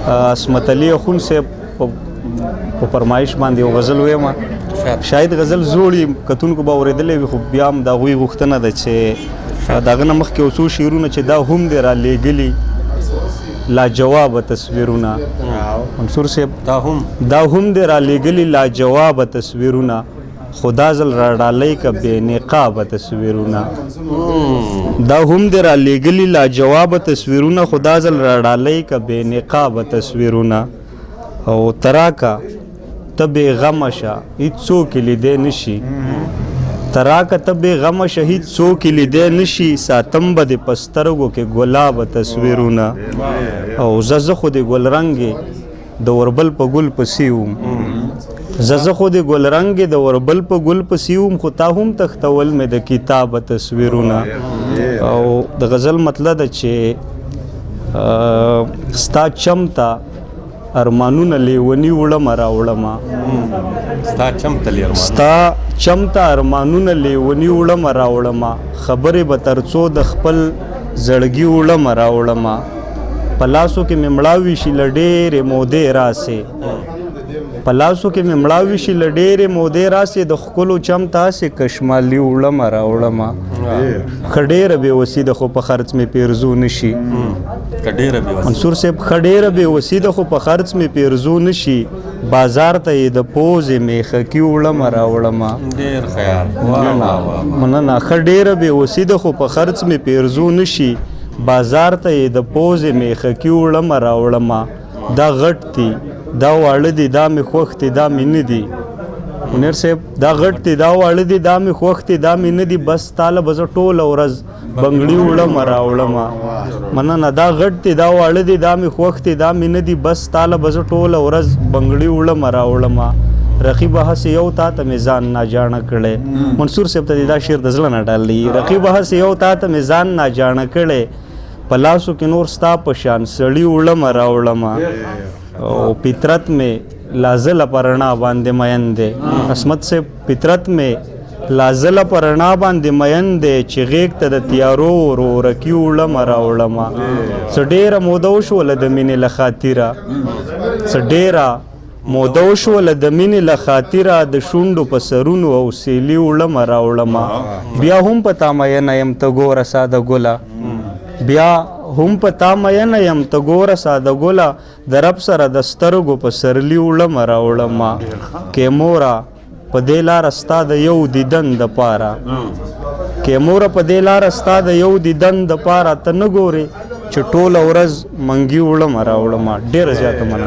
عصمت علي اخون صاحب په فرمایش باندې یو غزل ویمه شاید غزل زوړ کتونکو به اورېدلی وي خو بیا هم د هغوی غوښتنه ده چې د هغه نه مخکې یو څو شعرونه چې دا هم دې رالیږلي لاجوابه تصویرونه منصور صاحب دا هم دې رالیږلي لاجوابه تصویرونه خدا زل را ډالۍ که بې نقابه تصویرونه دا هم دې رالیږلي لاجوابه تصویرونه خدا زل را ډالۍ که بې نقابه تصویرونه او تراکه ته بې غمه شه هېڅ څوک یې لیدی نه شي تراکه ته بې غمه شه هېڅ څوک یې لیدی نه شي ساتم به دې په سترګو کې ګلابه تصویرونه او زه خو دې ګلرنګې د وربل په ګل پسې وم زه خو دې ګلرنګې د وربل په ګل پسې وم خو تا هم تختول مې د کتابه تصویرونه او د غزل مطلب ده چې ستا چمته ارمانونه لیونی وړمه راوړمه ستا چمته ارمانونه لیونی وړمه راوړمه خبرې به تر څو د خپل زړګي وړمه راوړمه په لاسو کې مې مړاوي شي له ډېرې مودې راسې په لاسو کې مې مړاوي شي له ډېرې مودې راسې د ښکلو چمته هسې کشمالي وړمه راوړمه ښه ډېره بېوسي ده خو په خرڅ مې پیرزو نه شي منصور صاحب ښه ډېره بېوسي ده خو په خرڅ مې پیرزو نه شي بازار ته یې د پوزې میخکي وړمه راوړمه مننه ښه ډېره بېوسي ده خو په خرڅ مې پیرزو نه شي بازار ته یې د پوزې میخکي وړمه راوړمه دا غټ دي دا واړه دي دا مې خوښ دي دا مې نه دي منیر صاحب دا غټ دي دا واړه دي دا مې خوښ دي دا مې نه دي بس تاله به زه ټوله ورځ بنګړي وړمه راوړمه مننه دا غټ دي دا واړه دي دا مې خوښ دي دا مې نه دي بس تاله به زه ټوله ورځ بنګړي وړمه راوړمه رقیبه هسې یو تا ته مې ځان ناجاڼه کړی منصور صاحب ته دا شعر د زړه نه ډاللی رقیبه هسې یو تا ته مې ځان ناجاڼه کړی په لاسو کې نور ستا په شان سړي وړمه راوړمه او فطرت مې لازله پرنا باندې مین دی عصمت صاحب فطرت مې لازله پرنا باندې مین دی چې غیږ ته د تیارو ورورکي وړمه راوړمه څه ډېره موده وشوله د مینې له خاطره څه ډېره موده وشوله د مینې له خاطره د شونډو په سرونو او سیلي وړمه راوړمه بیا هم په تا مینه یم ته ګوره ساده ګله بیا هم په تا مینه یم ته ګوره ساده ګله د رب سره د سترګو په سرلي وړمه راوړمه کې موره په دې لاره ستا د یو دیدن دپاره کې موره په دې لاره ستا د یو دیدن دپاره ته نه ګورې چې ټوله ورځ منګي وړمه راوړمه ډېره زیاته مننه